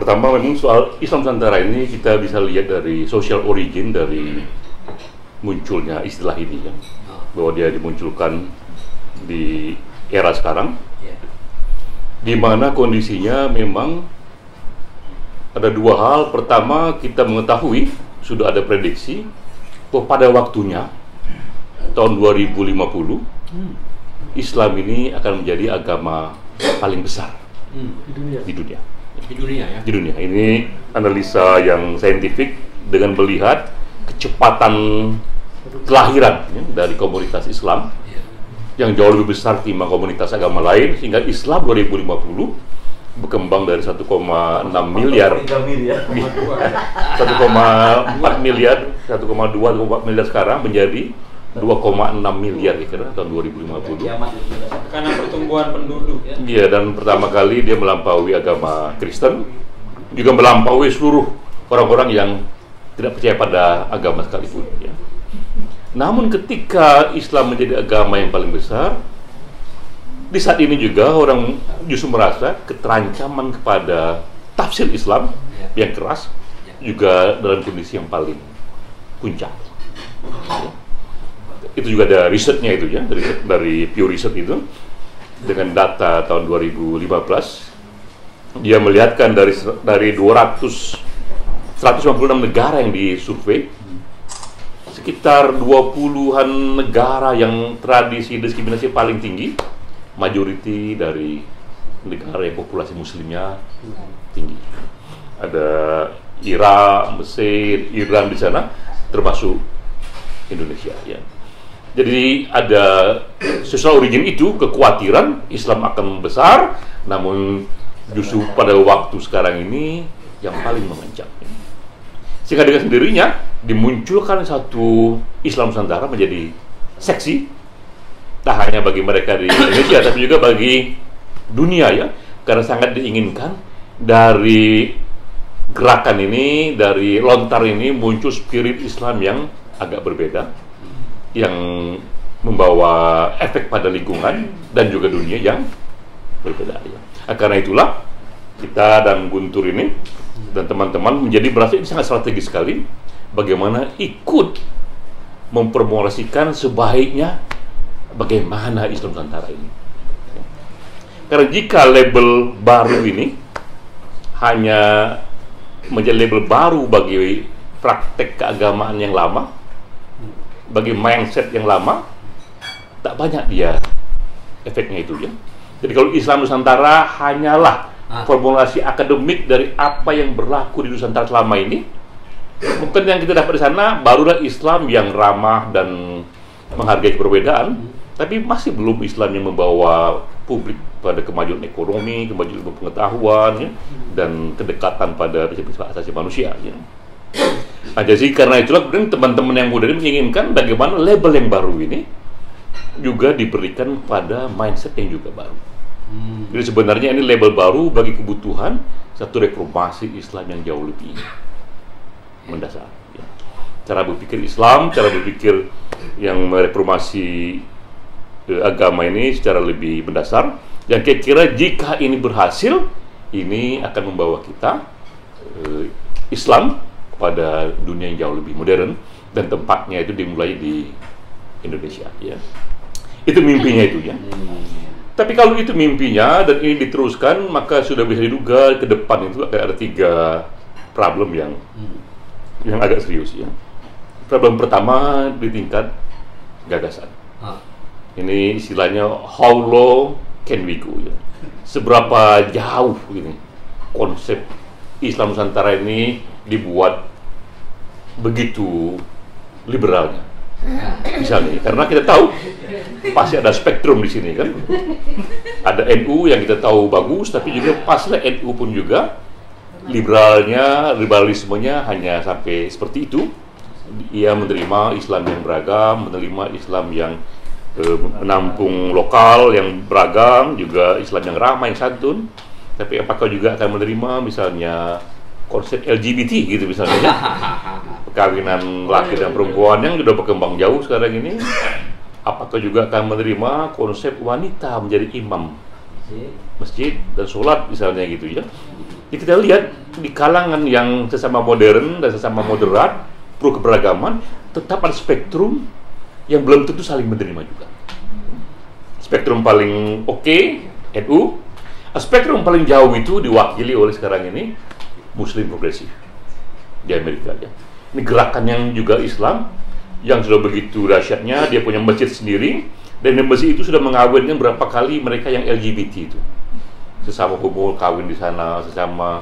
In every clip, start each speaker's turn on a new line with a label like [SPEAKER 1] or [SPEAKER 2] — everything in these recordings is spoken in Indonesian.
[SPEAKER 1] Pertama memang soal Islam Nusantara ini kita bisa lihat dari social origin dari munculnya istilah ini ya. Bahwa dia dimunculkan di era sekarang di mana kondisinya memang ada dua hal. Pertama, kita mengetahui sudah ada prediksi bahwa pada waktunya tahun 2050 Islam ini akan menjadi agama paling besar di dunia. Di dunia. Ini analisa yang saintifik dengan melihat kecepatan kelahiran ya, dari komunitas Islam yang jauh lebih besar timbang komunitas agama lain, sehingga Islam 2050 berkembang dari 1,6 miliar 1,4 miliar 1,2 miliar sekarang menjadi 2,6 miliar kira tahun 2050
[SPEAKER 2] karena pertumbuhan penduduk ya.
[SPEAKER 1] Iya, dan pertama kali dia melampaui agama Kristen, juga melampaui seluruh orang-orang yang tidak percaya pada agama sekalipun ya. Namun ketika Islam menjadi agama yang paling besar, di saat ini juga orang justru merasa keterancaman kepada tafsir Islam yang keras juga dalam kondisi yang paling puncak. Itu juga ada risetnya itu ya, dari Pew Research itu dengan data tahun 2015 dia melihatkan dari 156 negara yang disurvei, sekitar 20-an negara yang tradisi diskriminasi paling tinggi, majority dari negara yang populasi muslimnya tinggi. Ada Irak, Mesir, Iran di sana, termasuk Indonesia ya. Jadi ada social origin itu, kekhawatiran Islam akan besar, namun justru pada waktu sekarang ini yang paling mengancam. Sehingga dengan sendirinya dimunculkan satu Islam Nusantara menjadi seksi, tak hanya bagi mereka di Indonesia, tapi juga bagi dunia ya, karena sangat diinginkan dari gerakan ini, dari lontar ini muncul spirit Islam yang agak berbeda, yang membawa efek pada lingkungan dan juga dunia yang berbeda ya. Karena itulah kita dan Guntur ini dan teman-teman menjadi merasa ini sangat strategis sekali bagaimana ikut mempromosikan sebaiknya bagaimana Islam Nusantara ini. Karena jika label baru ini hanya menjadi label baru bagi praktek keagamaan yang lama, bagi mindset yang lama, tak banyak dia efeknya itu ya. Jadi kalau Islam Nusantara hanyalah formulasi akademik dari apa yang berlaku di Nusantara selama ini, mungkin yang kita dapat di sana barulah Islam yang ramah dan menghargai perbedaan, tapi masih belum Islam yang membawa publik pada kemajuan ekonomi, kemajuan pengetahuan ya, dan kedekatan pada prinsip-prinsip asasi manusia ya. Nah, jadi karena itulah kemudian teman-teman yang muda ini menginginkan bagaimana label yang baru ini juga diberikan pada mindset yang juga baru. Jadi sebenarnya ini label baru bagi kebutuhan satu reformasi Islam yang jauh lebih mendasar. Ya. Cara berpikir Islam, cara berpikir yang mereformasi agama ini secara lebih mendasar. Yang kira-kira jika ini berhasil, ini akan membawa kita Islam pada dunia yang jauh lebih modern, dan tempatnya itu dimulai di Indonesia ya. Itu mimpinya itu ya. Tapi kalau itu mimpinya dan ini diteruskan, maka sudah bisa diduga ke depan itu akan ada 3 problem yang agak serius ya. Problem pertama di tingkat gagasan. Ini istilahnya how low can we go ya. Seberapa jauh ini konsep Islam Nusantara ini dibuat begitu liberalnya, misalnya, karena kita tahu pasti ada spektrum di sini kan, ada NU yang kita tahu bagus, tapi juga pasnya NU pun juga liberalismenya hanya sampai seperti itu. Ia menerima Islam yang beragam, menerima Islam yang menampung lokal yang beragam, juga Islam yang ramah, yang santun. Tapi apakah juga akan menerima misalnya konsep LGBT gitu misalnya ya? Perkawinan laki dan perempuan yang sudah berkembang jauh sekarang ini. Apakah juga akan menerima konsep wanita menjadi imam masjid dan sholat misalnya gitu ya? Jadi kita lihat di kalangan yang sesama modern dan sesama moderat, pro keberagaman, tetap ada spektrum yang belum tentu saling menerima juga. Spektrum paling oke, NU. Spektrum paling jauh itu diwakili oleh sekarang ini Muslim progresif di Amerika. Ya. Ini gerakan yang juga Islam, yang sudah begitu dahsyatnya, dia punya masjid sendiri, dan di masjid itu sudah mengawinkan berapa kali mereka yang LGBT itu. Sesama homo kawin di sana, sesama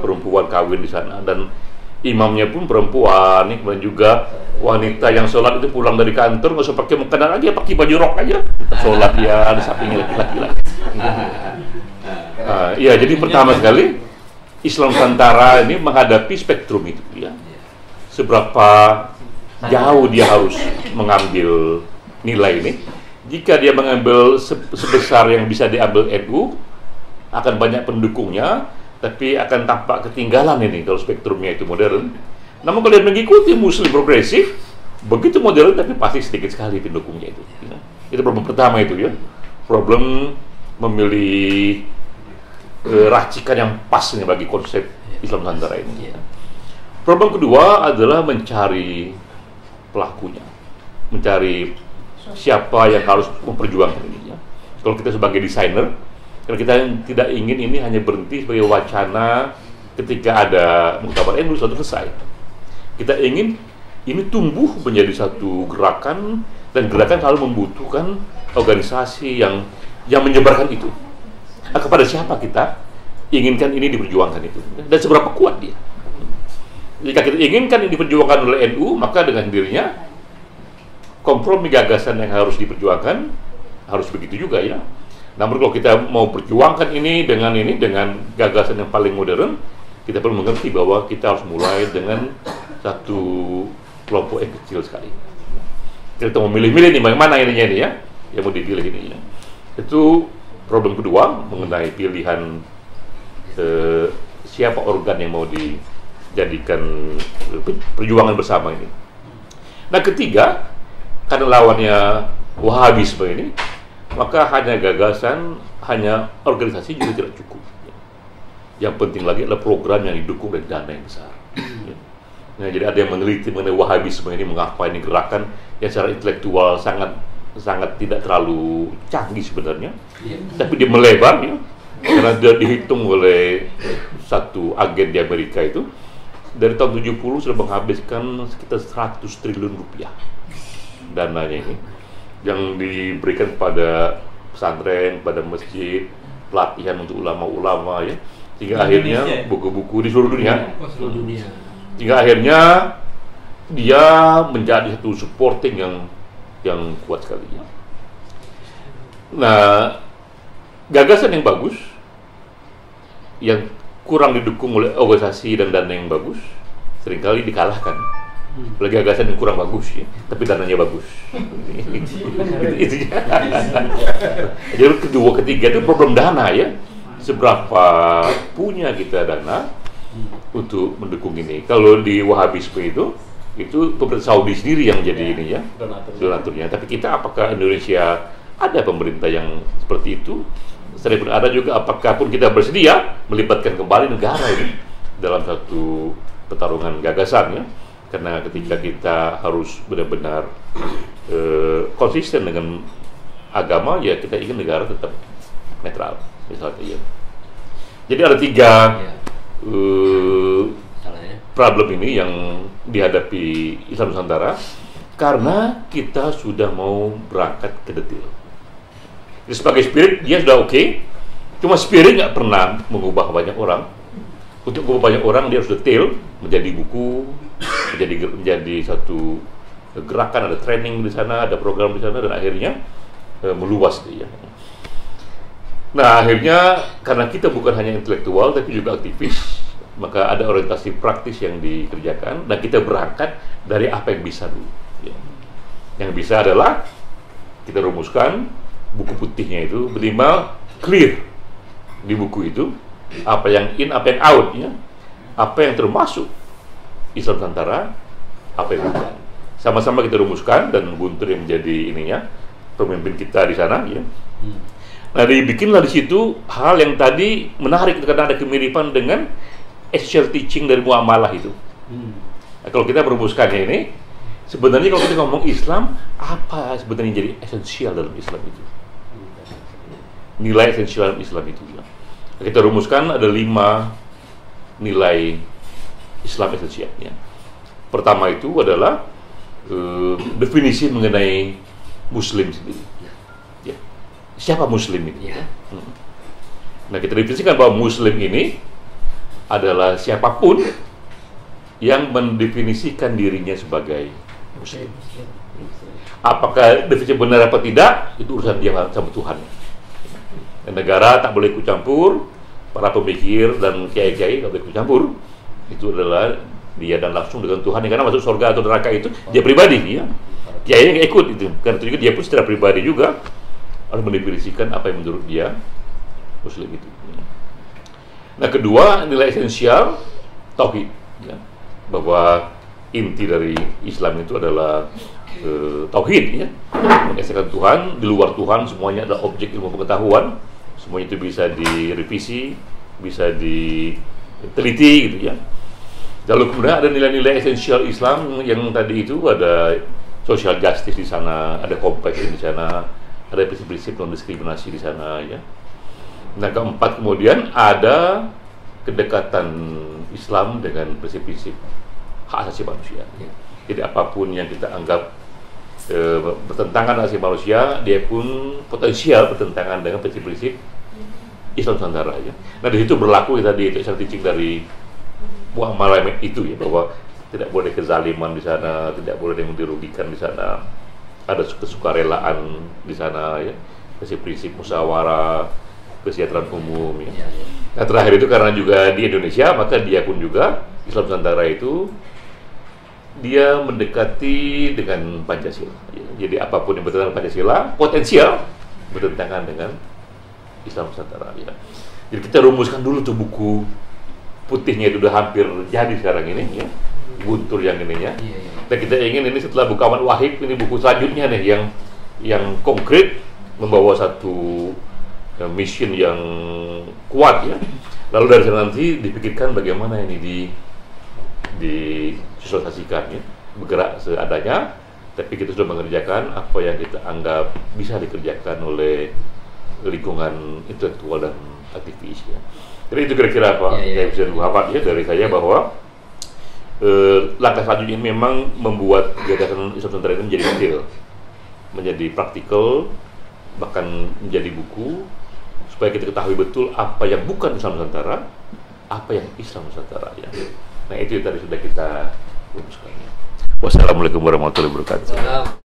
[SPEAKER 1] perempuan kawin di sana, dan imamnya pun perempuan, nih, kemudian juga wanita yang sholat itu pulang dari kantor nggak usah pakai mukena lagi, pakai baju rok aja, sholat ya ada sampingnya laki-laki. Iya, jadi pertama sekali Islam Nusantara ini menghadapi spektrum itu, ya. Seberapa jauh dia harus mengambil nilai ini. Jika dia mengambil sebesar yang bisa diambil NU, akan banyak pendukungnya, tapi akan tampak ketinggalan ini kalau spektrumnya itu modern. Namun kalau dia mengikuti Muslim progresif, begitu modern tapi pasti sedikit sekali pendukungnya itu. Ya. Itu problem pertama itu, ya. Problem memilih racikan yang pas nih bagi konsep Islam Nusantara ini. Ya. Problem kedua adalah mencari pelakunya, mencari siapa yang harus memperjuangkan ini. Ya. Kalau kita sebagai desainer, kalau kita tidak ingin ini hanya berhenti sebagai wacana ketika ada muktamar NU sudah selesai. Kita ingin ini tumbuh menjadi satu gerakan, dan gerakan selalu membutuhkan organisasi yang menyebarkan itu. Kepada siapa kita inginkan ini diperjuangkan itu, dan seberapa kuat dia. Jika kita inginkan ini diperjuangkan oleh NU, maka dengan dirinya kompromi gagasan yang harus diperjuangkan harus begitu juga, ya. Namun kalau kita mau perjuangkan ini dengan gagasan yang paling modern, kita perlu mengerti bahwa kita harus mulai dengan satu kelompok yang kecil sekali. Kita mau milih-milih nih bagaimana ininya ini, ya, yang mau dipilih ini, ya. Itu problem kedua mengenai pilihan siapa organ yang mau dijadikan perjuangan bersama ini. Nah, ketiga, karena lawannya Wahabisme ini, maka hanya gagasan, hanya organisasi juga tidak cukup. Yang penting lagi adalah program yang didukung dari dana yang besar. Nah, jadi ada yang meneliti mengenai Wahabisme ini, mengapa ini gerakan yang secara intelektual sangat tidak terlalu canggih sebenarnya, tapi dia melebar, ya, karena dia dihitung oleh satu agen di Amerika itu dari tahun 70 sudah menghabiskan sekitar 100 triliun rupiah dananya ini yang diberikan pada pesantren, pada masjid, pelatihan untuk ulama-ulama, ya, hingga akhirnya buku-buku di seluruh dunia, hingga akhirnya dia menjadi satu supporting yang kuat sekali, ya. Nah, gagasan yang bagus yang kurang didukung oleh organisasi dan dana yang bagus seringkali dikalahkan oleh gagasan yang kurang bagus, ya, tapi dananya bagus. Jadi kedua, ketiga itu problem dana, ya. Seberapa punya kita dana untuk mendukung ini. Kalau di Wahabisme itu pemerintah Saudi sendiri yang jadi ini, ya, donaturnya. Tapi kita, apakah Indonesia ada pemerintah yang seperti itu? Sekalipun ada juga, apakah pun kita bersedia melibatkan kembali negara ini dalam satu pertarungan gagasan, ya? Karena ketika kita harus benar-benar konsisten dengan agama, ya kita ingin negara tetap netral, misalnya, ya. Jadi ada tiga problem ini yang dihadapi Islam Nusantara karena kita sudah mau berangkat ke detail. Jadi sebagai spirit dia sudah oke, cuma spirit nggak pernah mengubah banyak orang. Untuk mengubah banyak orang dia harus detail, menjadi buku, menjadi satu gerakan, ada training di sana, ada program di sana, dan akhirnya meluas dia. Nah, akhirnya karena kita bukan hanya intelektual tapi juga aktivis, maka ada orientasi praktis yang dikerjakan, dan kita berangkat dari apa yang bisa dulu, ya. Yang bisa adalah kita rumuskan buku putihnya itu minimal clear di buku itu apa yang in, apa yang out, ya. Apa yang termasuk Islam Nusantara, apa yang bukan. Sama-sama kita rumuskan, dan Guntur yang menjadi ininya, pemimpin kita di sana, ya. Nah, dibikinlah di situ hal yang tadi menarik karena ada kemiripan dengan essential teaching dari muamalah itu. Nah, kalau kita merumuskannya ini, sebenarnya kalau kita ngomong Islam, apa sebenarnya jadi esensial dalam Islam itu? Nilai esensial dalam Islam itu. Nah, kita rumuskan ada 5 nilai Islam esensial. Ya. Pertama itu adalah definisi mengenai Muslim sendiri. Ya. Siapa Muslim itu? Ya. Nah, kita definisikan bahwa Muslim ini adalah siapapun yang mendefinisikan dirinya sebagai Muslim. Apakah definisi benar apa tidak, itu urusan dia sama Tuhan. Dan negara tak boleh ikut campur, para pemikir dan kiai-kiai tak boleh ikut campur. Itu adalah dia dan langsung dengan Tuhan. Karena masuk surga atau neraka itu dia pribadi, ya. Kiai nggak ikut itu. Karena itu juga dia pun secara pribadi juga harus mendefinisikan apa yang menurut dia Muslim itu. Nah, kedua nilai esensial tauhid, ya. Bahwa inti dari Islam itu adalah tauhid, ya. Mengesahkan Tuhan, di luar Tuhan semuanya adalah objek ilmu pengetahuan, semuanya itu bisa direvisi, bisa diteliti, gitu ya. Lalu kemudian ada nilai-nilai esensial Islam yang tadi itu ada social justice di sana, ada compassion di sana, ada prinsip-prinsip non diskriminasi di sana, ya. Nah, keempat kemudian ada kedekatan Islam dengan prinsip-prinsip hak asasi manusia. Jadi apapun yang kita anggap bertentangan dengan asasi manusia, dia pun potensial bertentangan dengan prinsip-prinsip Islam Nusantara. Ya. Nah, di situ berlaku tadi itu teaching dari muamalah itu, ya, bahwa tidak boleh kezaliman di sana, tidak boleh yang dirugikan di sana, ada kesukarelaan di sana, ya, prinsip-prinsip musyawarah, kesejahteraan umum, ya. Nah, terakhir itu karena juga di Indonesia, maka dia pun juga Islam Nusantara itu dia mendekati dengan Pancasila. Ya. Jadi apapun yang bertentangan dengan Pancasila potensial bertentangan dengan Islam Nusantara. Ya. Jadi kita rumuskan dulu tuh buku putihnya itu udah hampir jadi sekarang ini, ya. Guntur yang ininya. Dan kita ingin ini setelah Bukawan Wahid, ini buku selanjutnya nih yang konkret membawa satu mission yang kuat, ya. Lalu dari sana nanti dipikirkan bagaimana ini disosialisasikan, ya. Bergerak seadanya, tapi kita sudah mengerjakan apa yang kita anggap bisa dikerjakan oleh lingkungan intelektual dan aktivis, ya. Jadi itu kira-kira apa yang bisa Muhammad, ya, dari saya, bahwa langkah selanjutnya ini memang membuat gagasan Islam Nusantara ini menjadi detail, menjadi praktikal, bahkan menjadi buku, supaya kita ketahui betul apa yang bukan Islam Nusantara, apa yang Islam Nusantara, ya. Nah, itu yang tadi sudah kita rumuskan. Wassalamualaikum warahmatullahi wabarakatuh.